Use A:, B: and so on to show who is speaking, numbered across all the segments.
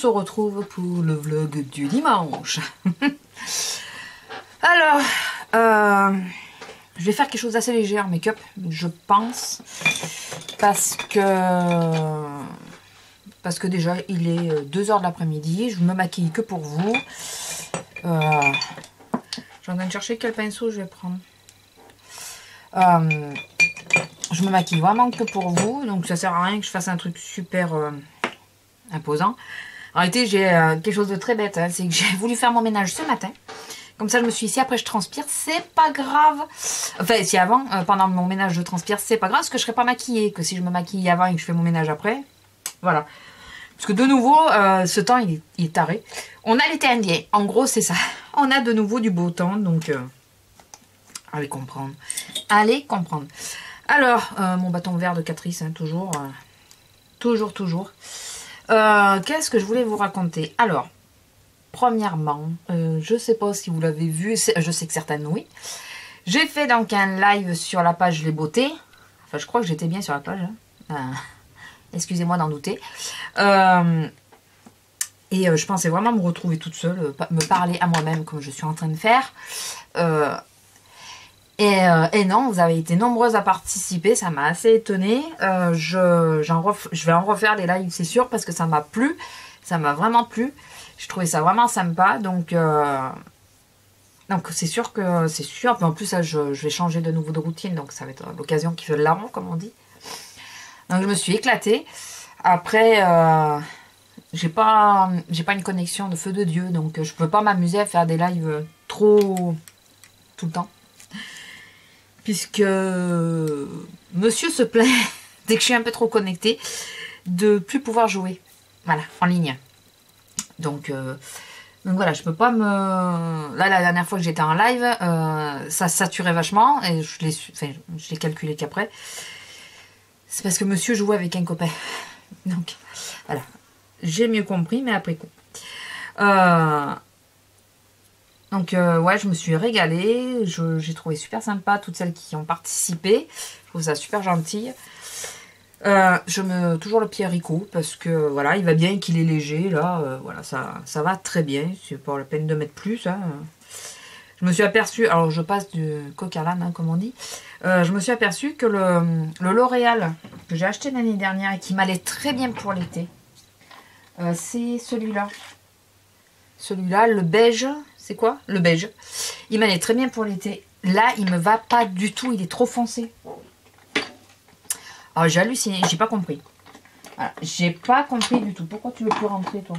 A: se retrouve pour le vlog du dimanche. Alors, je vais faire quelque chose d'assez léger en make-up, je pense, parce que déjà il est 2 h de l'après-midi, je me maquille que pour vous. Je suis en train de chercher quel pinceau je vais prendre. Je me maquille vraiment que pour vous, donc ça sert à rien que je fasse un truc super imposant. En réalité, j'ai quelque chose de très bête, hein, c'est que j'ai voulu faire mon ménage ce matin. Comme ça, je me suis ici, après je transpire, c'est pas grave. Enfin, si avant, pendant mon ménage je transpire, c'est pas grave, parce que je serais pas maquillée. Que si je me maquille avant et que je fais mon ménage après, voilà. Parce que de nouveau, ce temps, il est taré. On a l'été indien, en gros, c'est ça. On a de nouveau du beau temps, donc allez comprendre. Allez comprendre. Alors, mon bâton vert de Catrice, hein, toujours. Qu'est-ce que je voulais vous raconter? Alors, premièrement, je sais pas si vous l'avez vu, je sais que certaines oui. J'ai fait donc un live sur la page Les Beautés. Enfin, je crois que j'étais bien sur la page. Hein. Excusez-moi d'en douter. Et je pensais vraiment me retrouver toute seule, me parler à moi-même comme je suis en train de faire. Et non, vous avez été nombreuses à participer, ça m'a assez étonnée. Je vais en refaire des lives, c'est sûr, parce que ça m'a plu. Ça m'a vraiment plu. Je trouvais ça vraiment sympa. Donc c'est sûr que c'est sûr. Puis en plus, là, je vais changer de nouveau de routine. Donc ça va être l'occasion qui fait le larron, comme on dit. Donc je me suis éclatée. Après, j'ai pas une connexion de feu de Dieu. Donc je peux pas m'amuser à faire des lives trop tout le temps. Puisque monsieur se plaint, dès que je suis un peu trop connectée, de plus pouvoir jouer. Voilà, en ligne. Donc voilà, je peux pas me... Là, la dernière fois que j'étais en live, ça saturait vachement. Et je l'ai calculé qu'après. C'est parce que monsieur jouait avec un copain. Donc, voilà. J'ai mieux compris, mais après coup. Donc ouais, je me suis régalée, j'ai trouvé super sympa toutes celles qui ont participé, je trouve ça super gentil. Je mets toujours le pied haricot parce que voilà, il va bien, qu'il est léger, là, voilà, ça va très bien, c'est pas la peine de mettre plus. Hein. Je me suis aperçue, alors je passe du coq à l'âne, hein, comme on dit, je me suis aperçue que le L'Oréal que j'ai acheté l'année dernière et qui m'allait très bien pour l'été, c'est celui-là. Celui-là, le beige, c'est quoi? Le beige. Il m'allait très bien pour l'été. Là, il me va pas du tout, il est trop foncé. Alors, j'ai halluciné, j'ai pas compris. Voilà, j'ai pas compris du tout. Pourquoi tu veux plus rentrer, toi?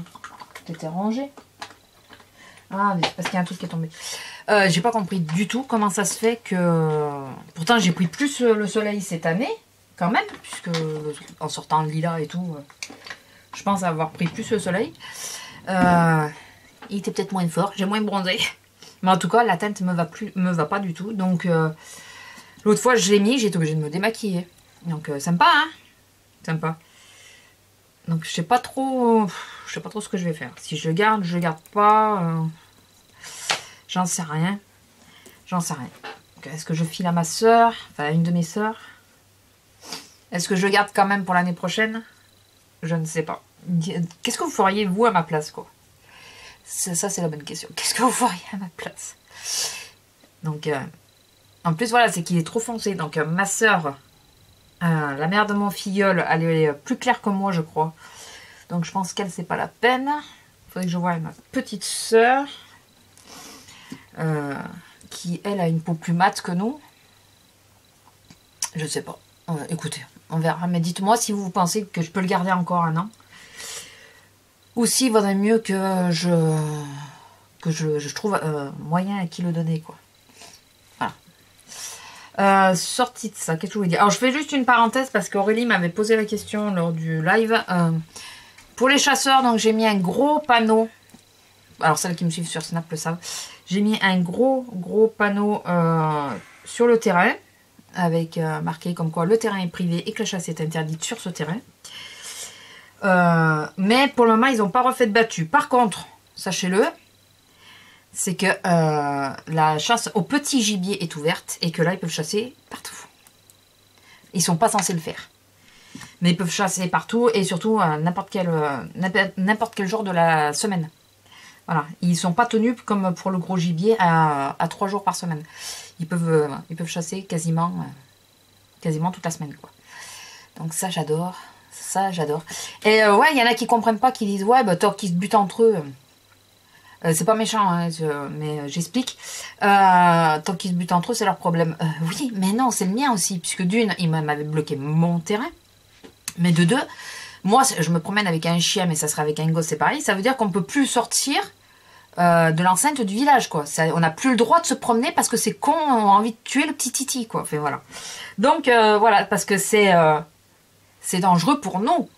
A: T'étais rangé? Ah, mais c'est parce qu'il y a un truc qui est tombé. J'ai pas compris du tout comment ça se fait que... Pourtant, j'ai pris plus le soleil cette année, quand même, puisque en sortant de lilas et tout, je pense avoir pris plus le soleil. Il était peut-être moins fort, j'ai moins bronzé. Mais en tout cas, la teinte me va pas du tout. Donc, l'autre fois, je l'ai mis, j'ai été obligée de me démaquiller. Donc, sympa, hein? Sympa. Donc, je sais pas trop ce que je vais faire. Si je le garde, je le garde pas. J'en sais rien. Est-ce que je file à ma soeur, enfin à une de mes soeurs? Est-ce que je le garde quand même pour l'année prochaine? Je ne sais pas. Qu'est-ce que vous feriez, vous, à ma place, quoi? Ça, c'est la bonne question. Qu'est-ce que vous feriez à ma place? Donc, en plus, voilà, c'est qu'il est trop foncé. Donc, ma soeur, la mère de mon filleul, elle est plus claire que moi, je crois. Donc, je pense qu'elle, c'est pas la peine. Il faudrait que je voie ma petite soeur, qui, elle, a une peau plus mate que nous. Je sais pas. Écoutez, on verra. Mais dites-moi si vous pensez que je peux le garder encore un an. Ou s'il vaudrait mieux que je trouve moyen à qui le donner, quoi. Voilà. Sortie de ça, qu'est-ce que je voulais dire? Alors, je fais juste une parenthèse parce qu'Aurélie m'avait posé la question lors du live. Pour les chasseurs, donc j'ai mis un gros panneau. Alors, celles qui me suivent sur Snap le savent. J'ai mis un gros panneau sur le terrain avec marqué comme quoi le terrain est privé et que la chasse est interdite sur ce terrain. Mais pour le moment, ils n'ont pas refait de battu. Par contre, sachez-le, c'est que la chasse au petit gibier est ouverte et que là, ils peuvent chasser partout. Ils sont pas censés le faire. Mais ils peuvent chasser partout et surtout n'importe quel jour de la semaine. Voilà, ils sont pas tenus comme pour le gros gibier à 3 jours par semaine. Ils peuvent chasser quasiment toute la semaine, quoi. Donc ça, j'adore. Ça, j'adore. Et ouais, il y en a qui comprennent pas, qui disent, ouais, bah, tant qu'ils se butent entre eux. C'est pas méchant, hein, mais j'explique. Tant qu'ils se butent entre eux, c'est leur problème. Oui, mais non, c'est le mien aussi. Puisque d'une, il m'avait bloqué mon terrain. Mais de deux, moi, je me promène avec un chien, mais ça sera avec un gosse, c'est pareil. Ça veut dire qu'on peut plus sortir de l'enceinte du village, quoi. On n'a plus le droit de se promener parce que ces cons ont envie de tuer le petit Titi, quoi. Enfin, voilà. Donc, voilà, parce que c'est dangereux pour nous.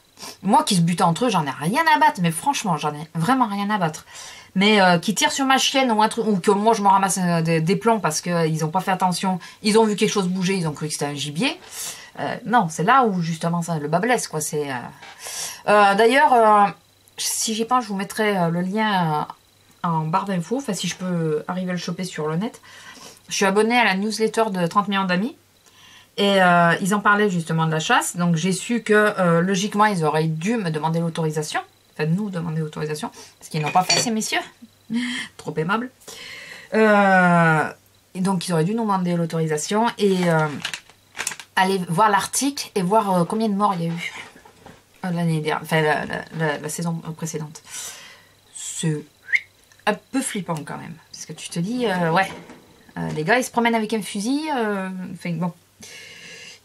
A: Moi qui se bute entre eux, j'en ai rien à battre, mais franchement, j'en ai vraiment rien à battre. Mais qui tirent sur ma chienne ou un truc, ou que moi je me ramasse des plombs parce qu'ils n'ont pas fait attention, ils ont vu quelque chose bouger, ils ont cru que c'était un gibier. Non, c'est là où justement ça, le bas blesse, quoi. D'ailleurs, si j'y pense, je vous mettrai le lien en barre d'infos, enfin si je peux arriver à le choper sur le net. Je suis abonnée à la newsletter de 30 millions d'amis. Et ils en parlaient justement de la chasse. Donc j'ai su que logiquement ils auraient dû me demander l'autorisation. Enfin nous demander l'autorisation. Parce qu'ils n'ont pas fait ces messieurs. Trop aimables. Et donc ils auraient dû nous demander l'autorisation. Et aller voir l'article et voir combien de morts il y a eu. L'année dernière. Enfin la saison précédente. C'est un peu flippant quand même. Parce que tu te dis, ouais. Les gars ils se promènent avec un fusil. Enfin bon.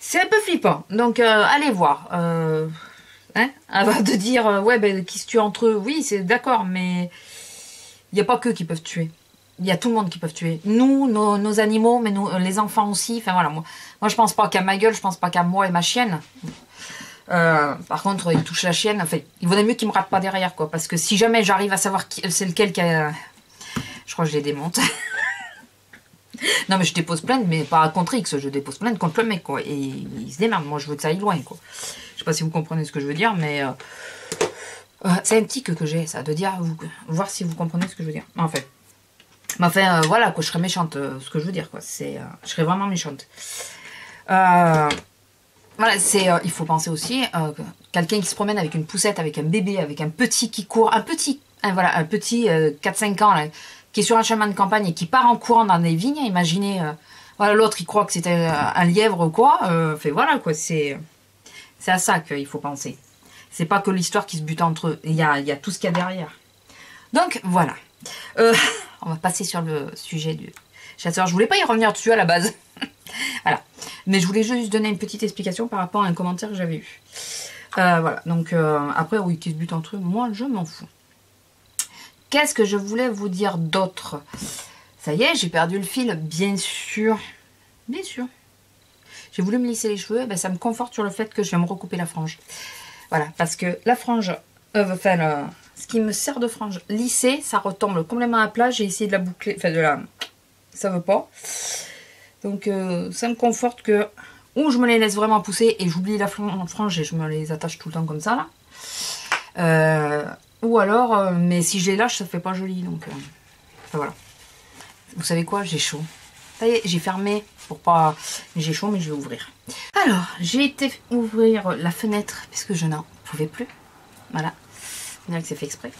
A: C'est un peu flippant, donc allez voir. Avant de dire, ouais, ben, qui se tue entre eux, oui, c'est d'accord, mais il n'y a pas qu'eux qui peuvent tuer. Il y a tout le monde qui peut tuer. Nous, nos animaux, mais nous, les enfants aussi. Enfin voilà, moi je pense pas qu'à ma gueule, je pense pas qu'à moi et ma chienne. Par contre, il touche la chienne. Enfin, il vaudrait mieux qu'il me rate pas derrière, quoi. Parce que si jamais j'arrive à savoir c'est lequel qui a... Je crois que je les démonte. Non mais je dépose plainte, mais pas contre X, je dépose plainte contre le mec, quoi. Et il se démerde, moi je veux que ça aille loin, quoi. Je sais pas si vous comprenez ce que je veux dire, mais c'est un tic que j'ai, ça, de dire, voir si vous comprenez ce que je veux dire. Enfin, voilà, quoi, je serais méchante, ce que je veux dire, quoi. Je serais vraiment méchante. Voilà, il faut penser aussi, quelqu'un qui se promène avec une poussette, avec un bébé, avec un petit qui court, un petit 4-5 ans, là, qui est sur un chemin de campagne et qui part en courant dans des vignes, imaginez, voilà, l'autre il croit que c'était un lièvre ou quoi, fait voilà, quoi, c'est à ça qu'il faut penser. C'est pas que l'histoire qui se bute entre eux, il y a tout ce qu'il y a derrière. Donc voilà, on va passer sur le sujet du chasseur. Je voulais pas y revenir dessus à la base, voilà, mais je voulais juste donner une petite explication par rapport à un commentaire que j'avais eu. Voilà, donc après, oui, qui se bute entre eux, moi je m'en fous. Qu'est-ce que je voulais vous dire d'autre? Ça y est, j'ai perdu le fil, bien sûr. Bien sûr. J'ai voulu me lisser les cheveux, ben ça me conforte sur le fait que je vais me recouper la frange. Voilà, parce que la frange, ce qui me sert de frange lissée, ça retombe complètement à plat. J'ai essayé de la boucler, ça veut pas. Donc ça me conforte que, ou je me les laisse vraiment pousser et j'oublie la frange et je me les attache tout le temps comme ça, là. Ou alors, mais si je les lâche, ça fait pas joli, donc voilà. Vous savez quoi, j'ai chaud. Ça y est, j'ai fermé pour pas... J'ai chaud, mais je vais ouvrir. Alors, j'ai été ouvrir la fenêtre parce que je n'en pouvais plus. Voilà. On dirait que c'est fait exprès.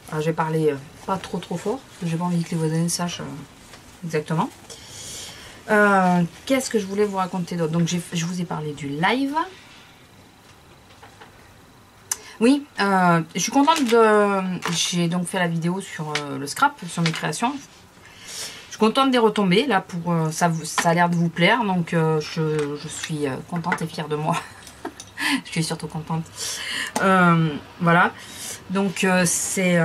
A: Alors, je vais parler pas trop fort parce que j'ai pas envie que les voisins sachent exactement. Qu'est-ce que je voulais vous raconter d'autre? Donc, je vous ai parlé du live. Oui, je suis contente de... J'ai donc fait la vidéo sur le scrap, sur mes créations. Je suis contente des retombées, là, pour ça a l'air de vous plaire, donc je suis contente et fière de moi. Je suis surtout contente. Voilà, donc c'est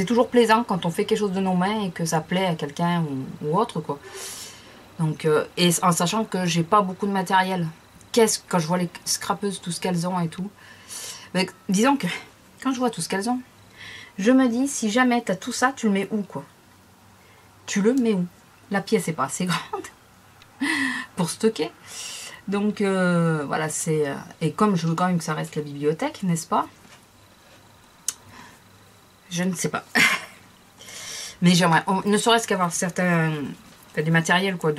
A: toujours plaisant quand on fait quelque chose de nos mains et que ça plaît à quelqu'un ou autre, quoi. Donc, et en sachant que j'ai pas beaucoup de matériel. Quand je vois les scrapeuses, tout ce qu'elles ont et tout. Mais disons que quand je vois tout ce qu'elles ont, je me dis, si jamais tu as tout ça, tu le mets où, quoi? Tu le mets où? La pièce n'est pas assez grande pour stocker. Donc voilà, c'est... et comme je veux quand même que ça reste la bibliothèque, n'est-ce pas? Je ne sais pas. Mais j'aimerais, ne serait-ce qu'avoir certains... du matériel, quoi,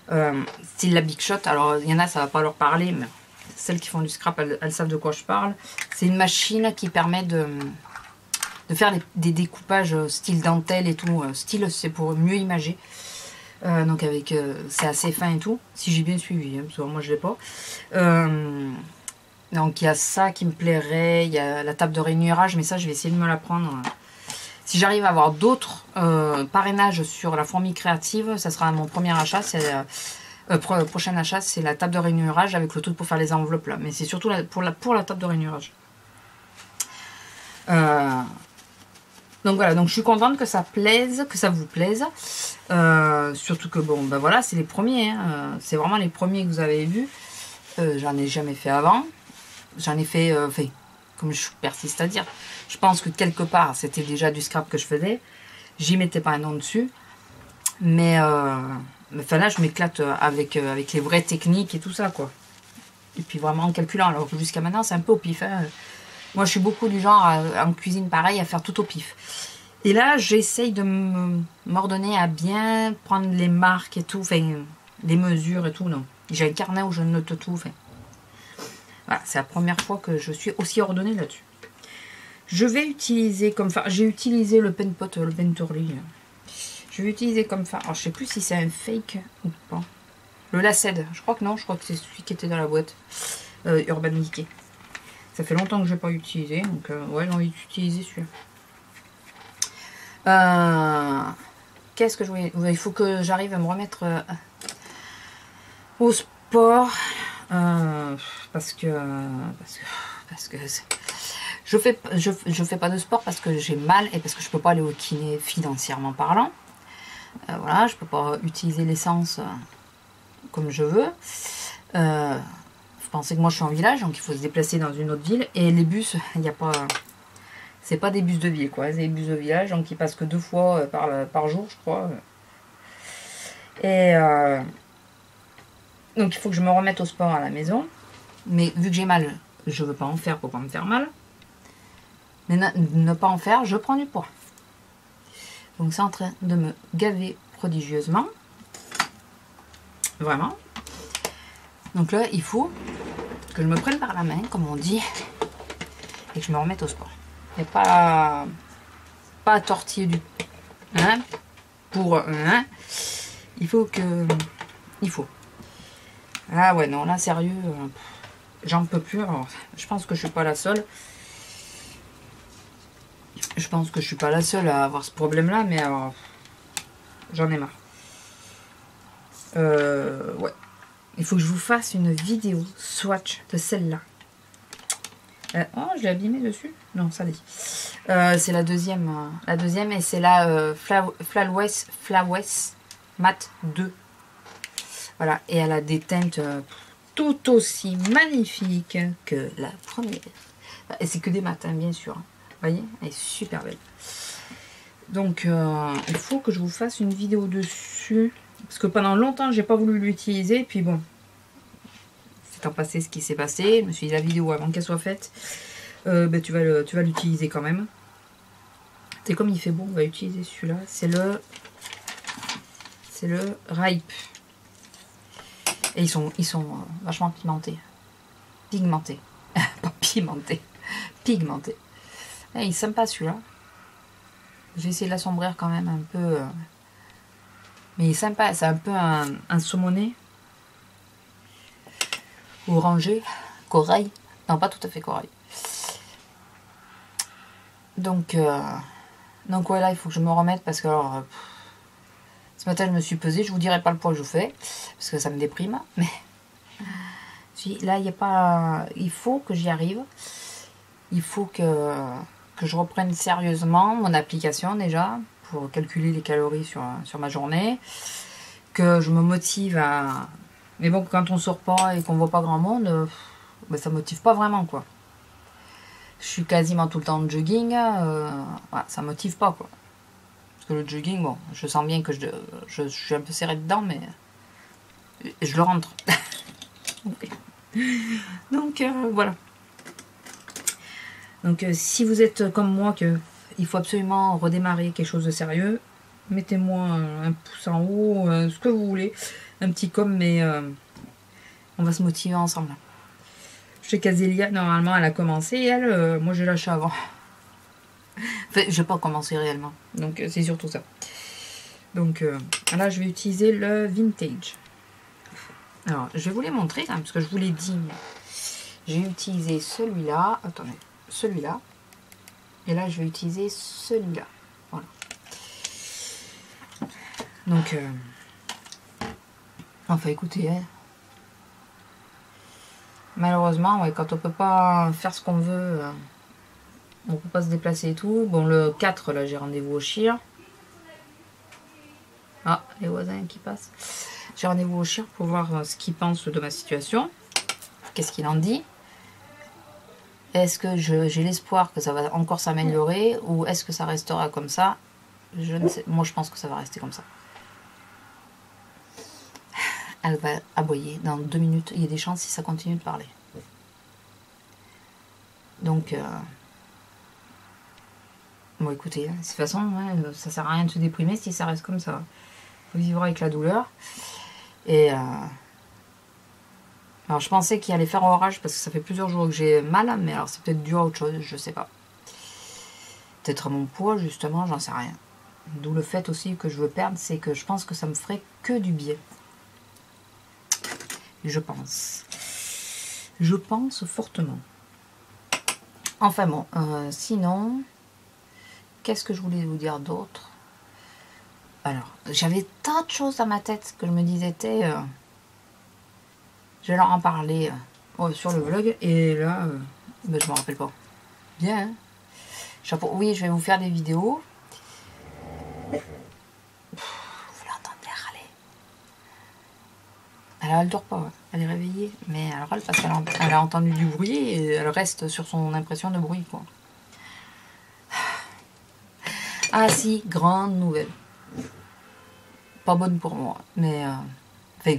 A: Style la Big Shot. Alors il y en a, ça va pas leur parler, mais celles qui font du scrap, elles savent de quoi je parle. C'est une machine qui permet de faire des découpages style dentelle et tout. Style, c'est pour mieux imager. Donc avec, c'est assez fin et tout. Si j'ai bien suivi, hein, parce que moi je l'ai pas. Donc il y a ça qui me plairait. Il y a la table de rainurage, mais ça je vais essayer de me la prendre. Si j'arrive à avoir d'autres parrainages sur la fourmi créative, ça sera mon premier achat. C'est prochain achat, c'est la table de rainurage avec le truc pour faire les enveloppes là. Mais c'est surtout pour la table de rainurage. Donc voilà, donc je suis contente que ça plaise, que ça vous plaise. Surtout que bon, ben voilà, c'est les premiers. Hein. C'est vraiment les premiers que vous avez vus. J'en ai jamais fait avant. J'en ai fait, comme je persiste à dire, je pense que quelque part c'était déjà du scrap que je faisais. J'y mettais pas un nom dessus. Mais enfin là, je m'éclate avec les vraies techniques et tout ça, quoi. Et puis vraiment en calculant, alors que jusqu'à maintenant c'est un peu au pif. Hein. Moi, je suis beaucoup du genre, en cuisine pareil, à faire tout au pif. Et là, j'essaye de m'ordonner à bien prendre les marques et tout, enfin, les mesures et tout. Non, j'ai un carnet où je note tout. Enfin, voilà, c'est la première fois que je suis aussi ordonnée là-dessus. Je vais utiliser comme phare, j'ai utilisé le Pen Pot, le Pentorly. Je vais utiliser comme phare, alors je sais plus si c'est un fake ou pas. Le Laced, je crois que non, je crois que c'est celui qui était dans la boîte. Urban Decay. Ça fait longtemps que je n'ai pas utilisé, donc ouais, j'ai envie d'utiliser celui-là. Qu'est-ce que je voulais... Il faut que j'arrive à me remettre au sport. Parce que je fais pas de sport parce que j'ai mal et parce que je peux pas aller au kiné financièrement parlant. Voilà, je peux pas utiliser l'essence comme je veux. Vous pensez que moi je suis en village, donc il faut se déplacer dans une autre ville. Et les bus, il n'y a pas... C'est pas des bus de ville, quoi. C'est des bus de village, donc ils passent que 2 fois par jour, je crois. Et donc il faut que je me remette au sport à la maison. Mais vu que j'ai mal, je veux pas en faire pour pas me faire mal. Mais ne pas en faire, je prends du poids. Donc c'est en train de me gaver prodigieusement. Vraiment. Donc là, il faut que je me prenne par la main, comme on dit, et que je me remette au sport. Et pas à tortiller du... Hein, pour... Hein, il faut que... Il faut. Ah ouais, non, là, sérieux, j'en peux plus. Alors, je pense que je suis pas la seule. Je pense que je suis pas la seule à avoir ce problème-là, mais alors... J'en ai marre. Ouais. Il faut que je vous fasse une vidéo swatch de celle-là. Oh, je l'ai abîmé dessus. Non, ça dit. C'est la deuxième. La deuxième, et c'est la Flawless Matte 2. Voilà, et elle a des teintes tout aussi magnifiques que la première. Et c'est que des matins, bien sûr. Vous voyez, elle est super belle. Donc, il faut que je vous fasse une vidéo dessus. Parce que pendant longtemps, j'ai pas voulu l'utiliser. Puis bon, c'est en passé ce qui s'est passé. Je me suis dit, la vidéo, avant qu'elle soit faite, ben, tu vas l'utiliser quand même. C'est comme il fait beau, on va utiliser celui-là. C'est le Ripe. Et ils sont vachement pimentés. Pigmentés. Pas pimentés. Pigmentés. Et il est sympa celui-là. J'ai essayé de l'assombrir quand même un peu. Mais il est sympa. C'est un peu un saumoné. Orangé. Corail. Non, pas tout à fait corail. Donc voilà, il faut que je me remette parce que alors... Ce matin, je me suis pesée. Je vous dirai pas le poids que je fais parce que ça me déprime. Mais là, il n'y a pas. Il faut que j'y arrive. Il faut que je reprenne sérieusement mon application déjà pour calculer les calories sur ma journée. Que je me motive à. Mais bon, quand on sort pas et qu'on voit pas grand monde, ben, ça motive pas vraiment, quoi. Je suis quasiment tout le temps en jogging. Voilà, ça motive pas, quoi. Que le jogging, bon, je sens bien que je suis un peu serrée dedans, mais je le rentre. Donc voilà. Donc si vous êtes comme moi, que il faut absolument redémarrer quelque chose de sérieux, mettez-moi un pouce en haut, ce que vous voulez. un petit com, mais on va se motiver ensemble. Je sais qu'Azélia, normalement, elle a commencé, elle, moi j'ai lâché avant. Enfin, j'ai pas commencé réellement, donc c'est surtout ça. Donc là, je vais utiliser le vintage. Alors, je vais vous les montrer, hein, parce que je vous l'ai dit. J'ai utilisé celui-là. Attendez, celui-là. Et là, je vais utiliser celui-là. Voilà. Donc, enfin, écoutez, hein. Malheureusement, ouais, quand on peut pas faire ce qu'on veut, on peut pas se déplacer et tout. Bon, le 4, là, j'ai rendez-vous au chien. Ah, les voisins qui passent. J'ai rendez-vous au chien pour voir ce qu'il pense de ma situation. Qu'est-ce qu'il en dit? Est-ce que j'ai l'espoir que ça va encore s'améliorer ou est-ce que ça restera comme ça? Je ne sais. Moi, je pense que ça va rester comme ça. Elle va aboyer dans 2 minutes. Il y a des chances si ça continue de parler. Donc, bon, écoutez, de toute façon, ouais, ça sert à rien de se déprimer si ça reste comme ça. Faut vivre avec la douleur. Et alors, je pensais qu'il allait faire orage parce que ça fait plusieurs jours que j'ai mal, mais alors c'est peut-être dû à autre chose, je sais pas. Peut-être à mon poids, justement, j'en sais rien. D'où le fait aussi que je veux perdre, c'est que je pense que ça me ferait que du bien. Je pense. Je pense fortement. Enfin bon, sinon, qu'est-ce que je voulais vous dire d'autre? Alors, j'avais tant de choses dans ma tête que je me disais, je vais leur en parler sur le vlog, et là, ben, je me rappelle pas. Bien, hein? Chapeau. Oui, je vais vous faire des vidéos. Vous l'entendez râler. Alors, elle dort pas, ouais. Elle est réveillée, mais elle râle parce qu'elle a entendu du bruit et elle reste sur son impression de bruit, quoi. Ah si, grande nouvelle. Pas bonne pour moi, mais enfin,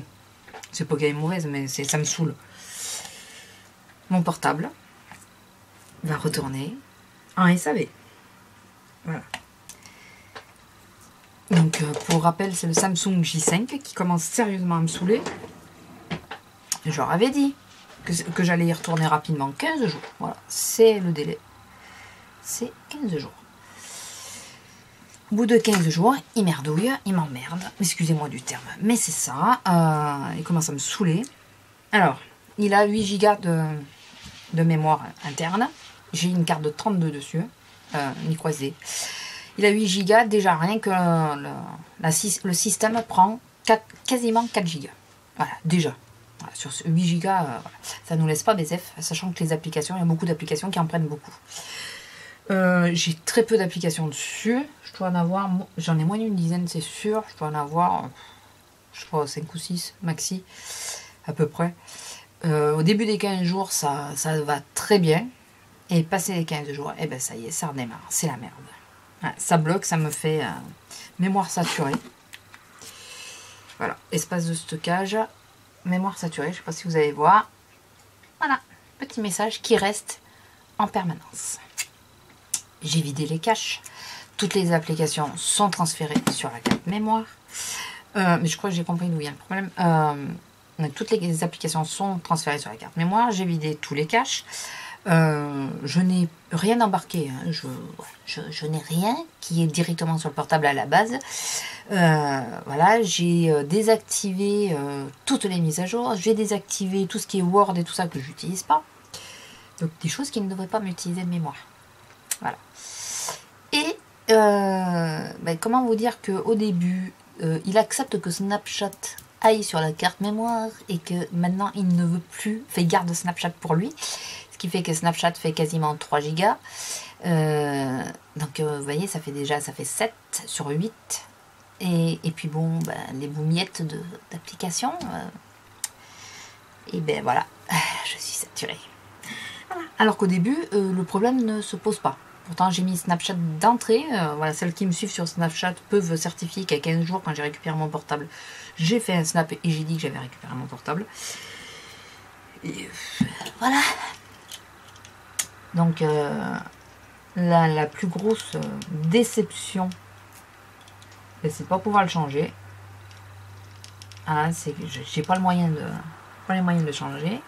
A: c'est pas qu'elle est mauvaise, mais ça me saoule. Mon portable va retourner en SAV. Voilà. Donc, pour rappel, c'est le Samsung J5 qui commence sérieusement à me saouler. Je leur avais dit que j'allais y retourner rapidement. 15 jours. Voilà, c'est le délai. C'est 15 jours. Au bout de 15 jours, il merdouille, il m'emmerde. Excusez-moi du terme, mais c'est ça. Il commence à me saouler. Alors, il a 8 Go de mémoire interne. J'ai une carte de 32 dessus, micro SD. Il a 8 Go, déjà rien que le système prend quasiment 4 Go. Voilà, déjà. Voilà, sur 8 Go, voilà. Ça ne nous laisse pas BZF, sachant que les applications, il y a beaucoup d'applications qui en prennent beaucoup. J'ai très peu d'applications dessus. Je dois en avoir, j'en ai moins d'une dizaine, c'est sûr. Je dois en avoir, je sais pas, 5 ou 6 maxi, à peu près. Au début des 15 jours, ça va très bien. Et passé les 15 jours, et ben ça y est, ça redémarre. C'est la merde. Ouais, ça bloque, ça me fait mémoire saturée. Voilà, espace de stockage, mémoire saturée. Je sais pas si vous allez voir. Voilà, petit message qui reste en permanence. J'ai vidé les caches. Toutes les applications sont transférées sur la carte mémoire. Mais je crois que j'ai compris d'où vient le problème. Toutes les applications sont transférées sur la carte mémoire. J'ai vidé tous les caches. Je n'ai rien embarqué. Hein. Je n'ai rien qui est directement sur le portable à la base. Voilà, j'ai désactivé toutes les mises à jour. J'ai désactivé tout ce qui est Word et tout ça que j'utilise pas. Donc des choses qui ne devraient pas m'utiliser de mémoire. Voilà. Et comment vous dire qu'au début, il accepte que Snapchat aille sur la carte mémoire et que maintenant il ne veut plus, il garde Snapchat pour lui, ce qui fait que Snapchat fait quasiment 3 Go. Donc vous voyez, ça fait 7 sur 8. Et puis bon, les boumiettes d'application, et ben voilà, je suis saturée. Voilà. Alors qu'au début, le problème ne se pose pas. Pourtant, j'ai mis Snapchat d'entrée. Voilà, celles qui me suivent sur Snapchat peuvent certifier qu'à 15 jours, quand j'ai récupéré mon portable, j'ai fait un snap et j'ai dit que j'avais récupéré mon portable. Et voilà. Donc, la plus grosse déception, c'est de ne pas pouvoir le changer. Ah, c'est que j'ai pas le moyen de, pas les moyens de le changer.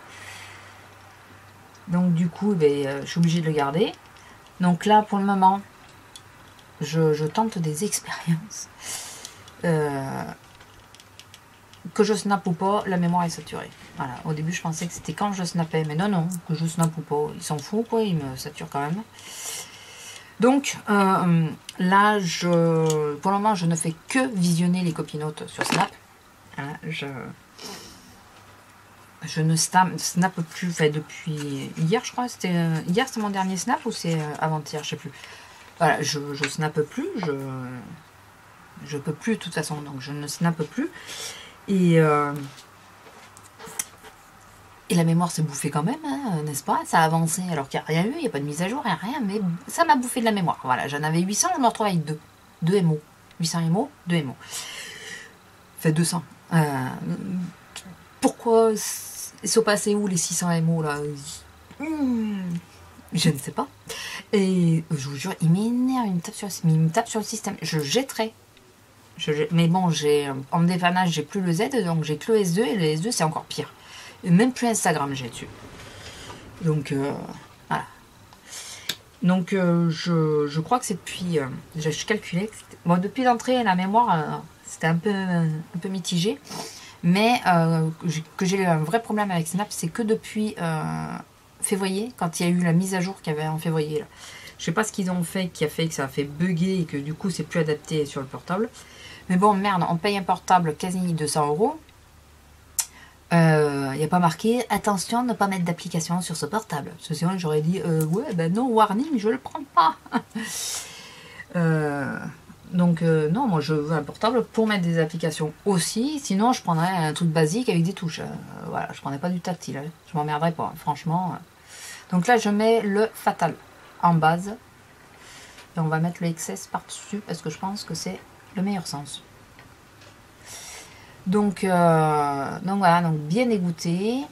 A: Donc du coup, ben, je suis obligée de le garder. Donc là, pour le moment, je tente des expériences. Que je snap ou pas, la mémoire est saturée. Voilà. Au début, je pensais que c'était quand je snappais, mais non, non, que je snap ou pas, il s'en fout, quoi, il me sature quand même. Donc là, pour le moment, je ne fais que visionner les copinotes sur Snap. Hein, je ne snap plus, enfin depuis hier, je crois. Hier, c'est mon dernier snap ou c'est avant-hier, je sais plus. Voilà, je snappe plus, je peux plus de toute façon, donc je ne snappe plus. Et la mémoire s'est bouffée quand même, hein, n'est-ce pas? Ça a avancé alors qu'il n'y a rien eu, il n'y a pas de mise à jour, rien, mais ça m'a bouffé de la mémoire. Voilà, j'en avais 800, je me retrouve avec 2. 2 MO. 800 MO, 2 MO. Fait 200. Pourquoi ils sont passés où les 600 MO là? Je ne sais pas. Et je vous jure, il m'énerve, il me tape sur le système. Je jetterai. Mais bon, en dépannage, j'ai plus le Z, donc j'ai que le S2, et le S2 c'est encore pire. Et même plus Instagram, j'ai dessus. Donc, voilà. Donc, je crois que c'est depuis... je calculais... Bon, depuis l'entrée, la mémoire, c'était un peu mitigé. Mais que j'ai eu un vrai problème avec Snap, c'est que depuis février, quand il y a eu la mise à jour qu'il y avait en février. Là. Je sais pas ce qu'ils ont fait, qui a fait que ça a fait bugger et que du coup, c'est plus adapté sur le portable. Mais bon, merde, on paye un portable quasi 200 €. Il n'y a pas marqué attention ne pas mettre d'application sur ce portable. Parce que sinon j'aurais dit ouais ben non, warning, je le prends pas. Donc non, moi je veux un portable pour mettre des applications aussi. Sinon je prendrais un truc basique avec des touches. Voilà, je prendrais pas du tactile. Hein. Je m'emmerderais pas, franchement. Donc là je mets le Fatal en base. Et on va mettre le XS par-dessus parce que je pense que c'est le meilleur sens. Donc voilà, donc bien dégoûté.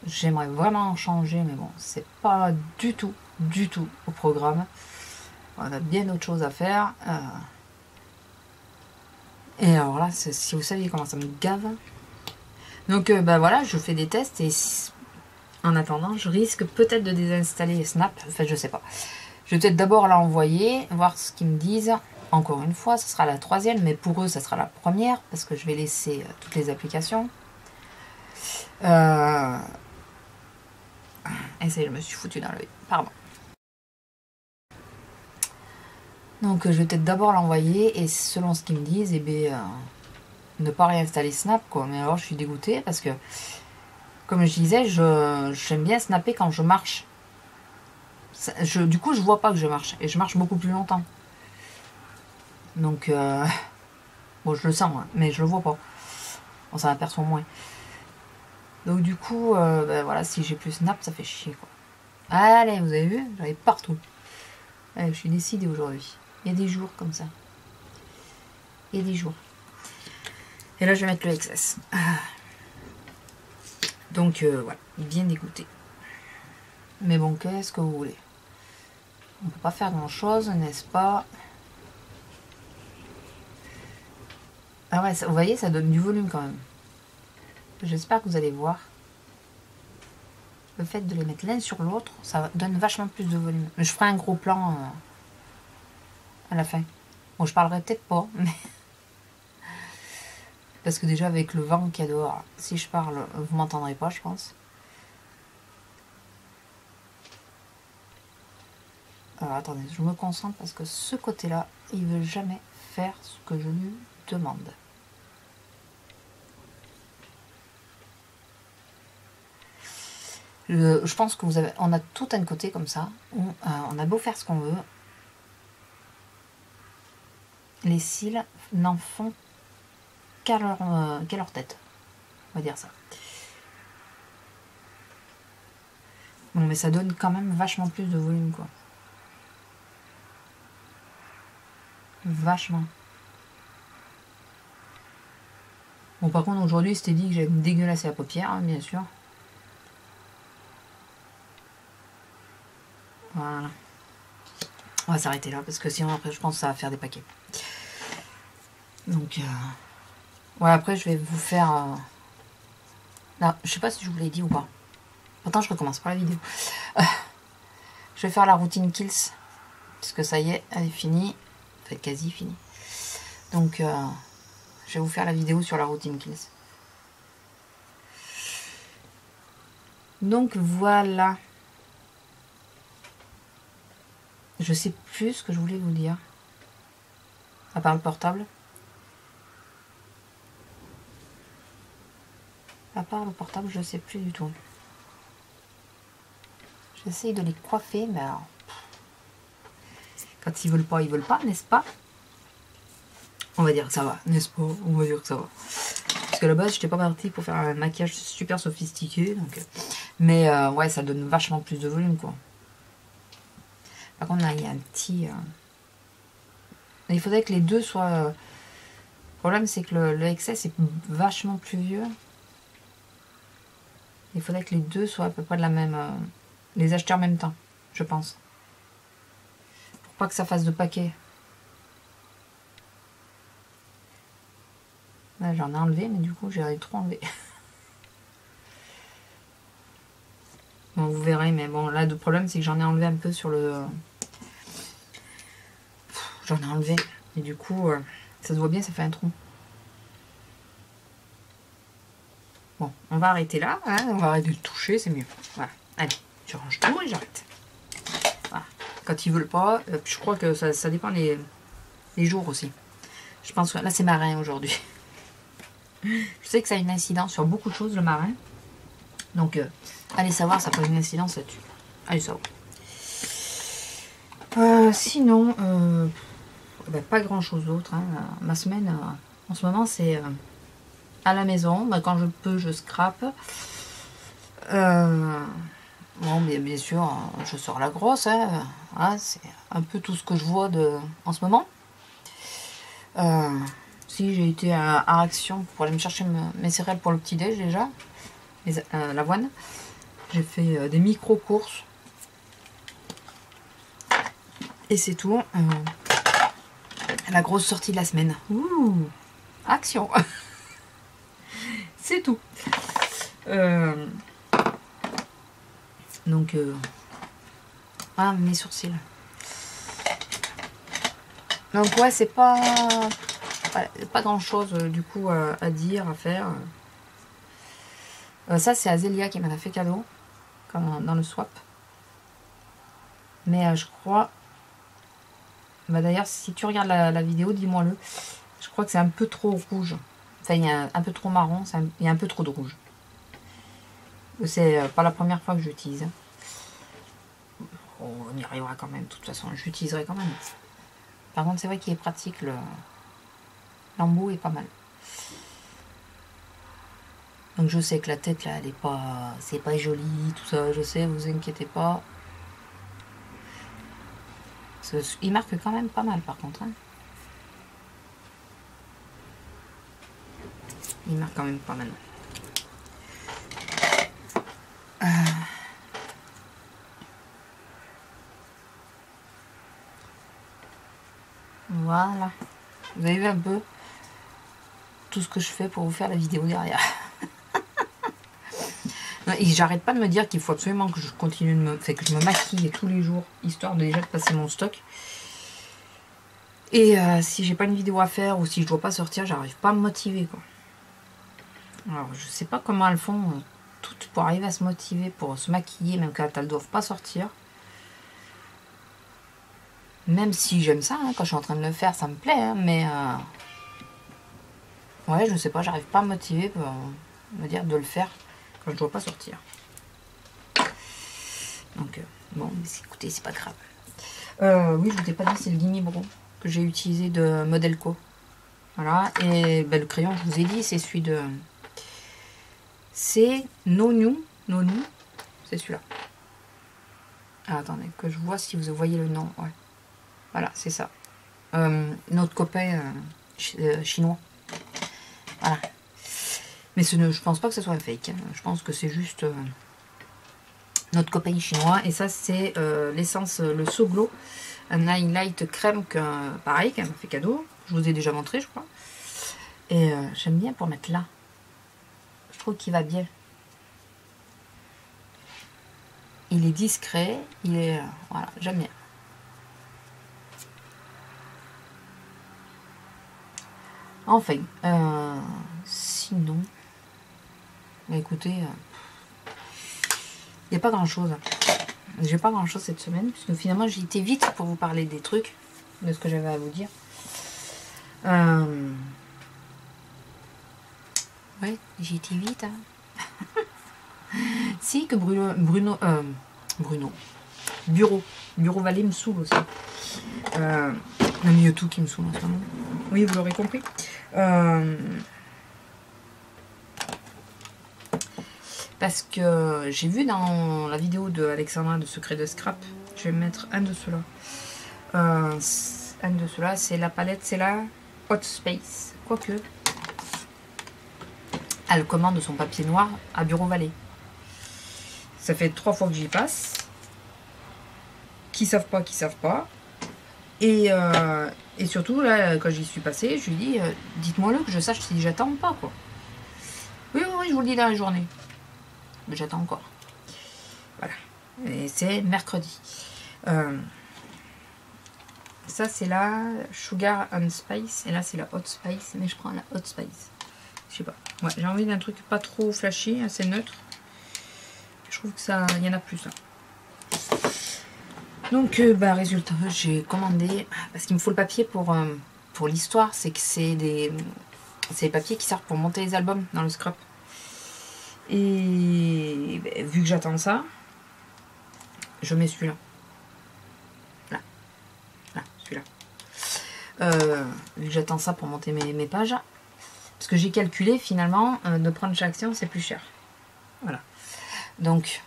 A: J'aimerais vraiment en changer, mais bon, c'est pas du tout au programme. On a bien d'autres choses à faire. Et alors là, si vous saviez comment ça me gave. Donc bah voilà, je fais des tests et en attendant, je risque peut-être de désinstaller Snap. Enfin, je sais pas. Je vais peut-être d'abord l'envoyer, voir ce qu'ils me disent. Encore une fois, ce sera la 3e, mais pour eux, ça sera la première, parce que je vais laisser toutes les applications. Et ça y est, je me suis foutu dans l'œil. Pardon. Donc, je vais peut-être d'abord l'envoyer, et selon ce qu'ils me disent, eh bien, ne pas réinstaller Snap, quoi. Mais alors, je suis dégoûtée, parce que, comme je disais, j'aime bien snapper quand je marche. Du coup, je vois pas que je marche, et je marche beaucoup plus longtemps. Donc, bon, je le sens, hein, mais je le vois pas. On s'en aperçoit moins. Donc, du coup, ben voilà, si j'ai plus Snap, ça fait chier, quoi. Allez, vous avez vu? J'en ai partout. Allez, je suis décidée aujourd'hui. Il y a des jours comme ça. Il y a des jours. Et là, je vais mettre le XS. Donc, voilà, bien dégoûté. Mais bon, qu'est-ce que vous voulez? On peut pas faire grand-chose, n'est-ce pas? Ah ouais, vous voyez, ça donne du volume quand même. J'espère que vous allez voir. Le fait de les mettre l'un sur l'autre, ça donne vachement plus de volume. Mais je ferai un gros plan à la fin. Bon, je parlerai peut-être pas, mais... Parce que déjà, avec le vent qu'il y a dehors, si je parle, vous m'entendrez pas, je pense. Alors, attendez, je me concentre parce que ce côté-là, il veut jamais faire ce que je lui demande. Je pense que on a tout un côté comme ça, où on a beau faire ce qu'on veut, les cils n'en font qu'à leur tête, on va dire ça. Bon, mais ça donne quand même vachement plus de volume, quoi. Vachement. Bon, par contre, aujourd'hui, c'était dit que j'allais me dégueulasser la paupière, hein, bien sûr. Voilà. On va s'arrêter là, parce que sinon, après, je pense que ça va faire des paquets. Donc, Ouais, après, je vais vous faire... Là, je sais pas si je vous l'ai dit ou pas. Pourtant, je recommence pas la vidéo. Je vais faire la routine Kills. Parce que ça y est, elle est finie. Enfin, quasi finie. Donc, je vais vous faire la vidéo sur la routine Kills. Donc, voilà. Je sais plus ce que je voulais vous dire. À part le portable. À part le portable, je sais plus du tout. J'essaye de les coiffer, mais alors... Quand ils veulent pas, n'est-ce pas? On va dire que ça va, n'est-ce pas? On va dire que ça va. Parce que à la base, j'étais pas partie pour faire un maquillage super sophistiqué. Donc... Mais ouais, ça donne vachement plus de volume, quoi. Par contre, là, il y a un petit... Il faudrait que les deux soient... Le problème, c'est que le XS est vachement plus vieux. Il faudrait que les deux soient à peu près de la même... les acheter en même temps, je pense. Pour pas que ça fasse de paquet. Là, j'en ai enlevé, mais du coup, j'ai trop enlevé. Bon, vous verrez, mais bon, là, le problème, c'est que j'en ai enlevé un peu sur le... J'en ai enlevé. Et du coup, ça se voit bien, ça fait un trou. Bon, on va arrêter là. Hein, on va arrêter de toucher, c'est mieux. Voilà. Allez, je range tout et j'arrête. Voilà. Quand ils veulent pas, je crois que ça dépend les jours aussi. Je pense que là, c'est marin aujourd'hui. Je sais que ça a une incidence sur beaucoup de choses, le marin. Donc, allez savoir, ça peut avoir une incidence là-dessus. Allez savoir. Sinon, ben, pas grand-chose d'autre. Hein. Ma semaine, en ce moment, c'est à la maison. Ben, quand je peux, je scrape. Bon, bien sûr, je sors la grosse. Hein. Voilà, c'est un peu tout ce que je vois en ce moment. Si j'ai été à Action pour aller me chercher mes céréales pour le petit-déj déjà. L'avoine. J'ai fait des micro-courses. Et c'est tout. La grosse sortie de la semaine. Ouh, Action. C'est tout. Donc, ah, mes sourcils. Donc, ouais, c'est pas grand chose du coup à dire, à faire. Ça, c'est Azélia qui m'en a fait cadeau dans le swap. Mais je crois... Bah, d'ailleurs, si tu regardes la vidéo, dis-moi-le. Je crois que c'est un peu trop rouge. Enfin, il y a un peu trop marron, il y a un peu trop de rouge. C'est pas la première fois que j'utilise. Oh, on y arrivera quand même, de toute façon, j'utiliserai quand même. Par contre, c'est vrai qu'il est pratique, l'embout est pas mal. Donc je sais que la tête là, elle est pas... C'est pas joli, tout ça, je sais, vous inquiétez pas. Il marque quand même pas mal par contre. Hein. Il marque quand même pas mal. Voilà. Vous avez vu un peu tout ce que je fais pour vous faire la vidéo derrière. Et j'arrête pas de me dire qu'il faut absolument que je continue que je me maquille tous les jours, histoire de déjà de passer mon stock. Et si j'ai pas une vidéo à faire ou si je dois pas sortir, j'arrive pas à me motiver, quoi. Alors je sais pas comment elles font toutes pour arriver à se motiver, pour se maquiller, même quand elles doivent pas sortir. Même si j'aime ça, hein, quand je suis en train de le faire, ça me plaît, hein, mais ouais, je sais pas, j'arrive pas à me motiver pour me dire de le faire quand je dois pas sortir. Donc bon, mais écoutez, c'est pas grave. Oui, je vous ai pas dit, c'est le Gimme Brow que j'ai utilisé de Modelco. Voilà, et ben, le crayon, je vous ai dit, c'est celui de... C'est Nonu, c'est celui-là. Ah, attendez, que je vois si vous voyez le nom. Ouais. Voilà, c'est ça. Notre copain chinois. Voilà. Mais je pense pas que ce soit un fake. Hein. Je pense que c'est juste notre copain chinois. Et ça, c'est l'essence, le So Glow. Un highlight crème, pareil, qu'elle m'a fait cadeau. Je vous ai déjà montré, je crois. Et j'aime bien pour mettre là. Je trouve qu'il va bien. Il est discret, il est... voilà, j'aime bien. Enfin, sinon... Bah écoutez, il n'y a pas grand-chose. J'ai pas grand-chose cette semaine, puisque finalement j'ai été vite pour vous parler des trucs, de ce que j'avais à vous dire. Ouais, j'ai été vite, hein. Si, que Bureau Vallée me saoule aussi. Le Mewtwo qui me saoule en ce moment. Oui, vous l'aurez compris. Parce que j'ai vu dans la vidéo de Alexandra de Secret de Scrap, je vais mettre un de ceux-là. Un de ceux-là, c'est la palette, c'est la Hot Space. Quoique, elle commande son papier noir à Bureau Vallée. Ça fait 3 fois que j'y passe. Qui savent pas. Et surtout, là, quand j'y suis passée, je lui dis, dites-moi-le que je sache si j'attends ou pas, quoi. Oui, je vous le dis dans la journée. Mais j'attends encore. Voilà. Et c'est mercredi. Ça, c'est la Sugar and Spice. Et là, c'est la Hot Spice. Mais je prends la Hot Spice. Je sais pas. Ouais, j'ai envie d'un truc pas trop flashy, assez neutre. Je trouve que ça, il y en a plus là. Donc, résultat, j'ai commandé, parce qu'il me faut le papier pour l'histoire, c'est que c'est des papiers qui servent pour monter les albums dans le scrap. Et vu que j'attends ça, je mets celui-là. Là, celui-là. Vu que j'attends ça pour monter mes pages, parce que j'ai calculé finalement, de prendre chaque action, c'est plus cher. Voilà. Donc,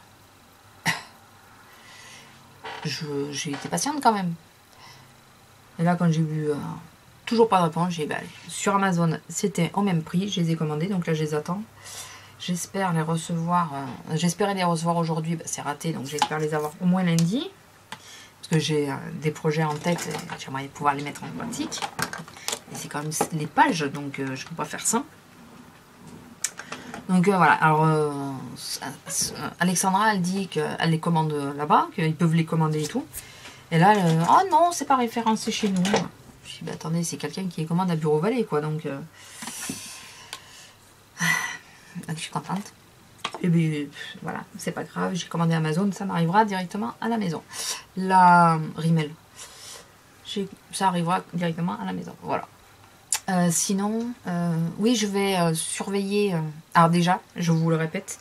A: j'ai été patiente quand même. Et là, quand j'ai vu toujours pas de réponse, j'ai dit, allez, sur Amazon, c'était au même prix, je les ai commandés, donc là, je les attends. J'espère les recevoir, j'espérais les recevoir aujourd'hui, c'est raté, donc j'espère les avoir au moins lundi. Parce que j'ai des projets en tête, et j'aimerais pouvoir les mettre en pratique. Et c'est quand même les pages, donc je ne peux pas faire ça. Donc voilà, alors Alexandra, elle dit qu'elle les commande là-bas, qu'ils peuvent les commander et tout. Et là, oh non, c'est pas référencé chez nous. Je dis, bah attendez, c'est quelqu'un qui les commande à Bureau Vallée, quoi, donc je suis contente. Et bien voilà, c'est pas grave, j'ai commandé Amazon, ça m'arrivera directement à la maison. La Rimmel, ça arrivera directement à la maison, voilà. Sinon, oui, je vais surveiller. Alors déjà, je vous le répète,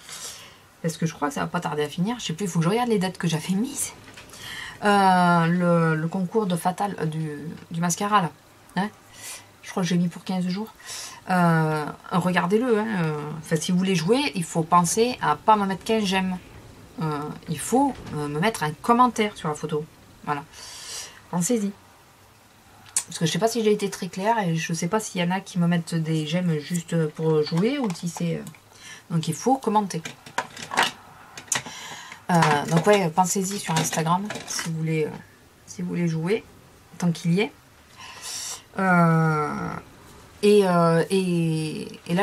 A: parce que je crois que ça va pas tarder à finir. Je sais plus, il faut que je regarde les dates que j'avais mises. Le concours de Fatal du mascara là. Hein, je crois que j'ai mis pour 15 jours. Regardez-le. Hein, enfin, si vous voulez jouer, il faut penser à pas me mettre 15 j'aime. Il faut me mettre un commentaire sur la photo. Voilà. Pensez-y. Parce que je sais pas si j'ai été très claire et je sais pas s'il y en a qui me mettent des j'aime juste pour jouer ou si c'est... Donc il faut commenter. Donc ouais, pensez-y sur Instagram si vous voulez jouer, tant qu'il y est. Et là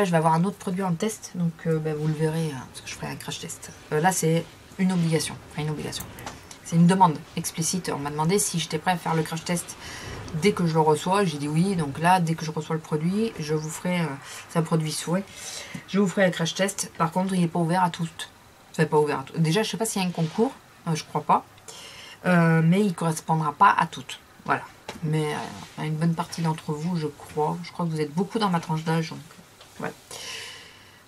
A: je vais avoir un autre produit en test, donc vous le verrez, parce que je ferai un crash test. Là c'est une obligation, enfin une obligation. C'est une demande explicite. On m'a demandé si j'étais prêt à faire le crash test dès que je le reçois. J'ai dit oui. Donc là, dès que je reçois le produit, je vous ferai... c'est un produit souhait. Je vous ferai le crash test. Par contre, il n'est pas ouvert à toutes. Enfin, pas ouvert à toutes. Déjà, je ne sais pas s'il y a un concours. Je crois pas. Mais il ne correspondra pas à toutes. Voilà. Mais à une bonne partie d'entre vous, je crois. Je crois que vous êtes beaucoup dans ma tranche d'âge. Donc, voilà.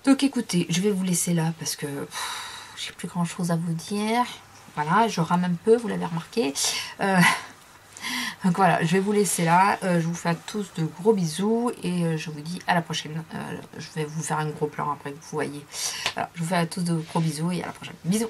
A: Donc écoutez, je vais vous laisser là parce que j'ai plus grand chose à vous dire. Voilà, je rame un peu, vous l'avez remarqué. Donc voilà, je vais vous laisser là. Je vous fais à tous de gros bisous et je vous dis à la prochaine. Je vais vous faire un gros plan après que vous voyez. Alors, je vous fais à tous de gros bisous et à la prochaine. Bisous.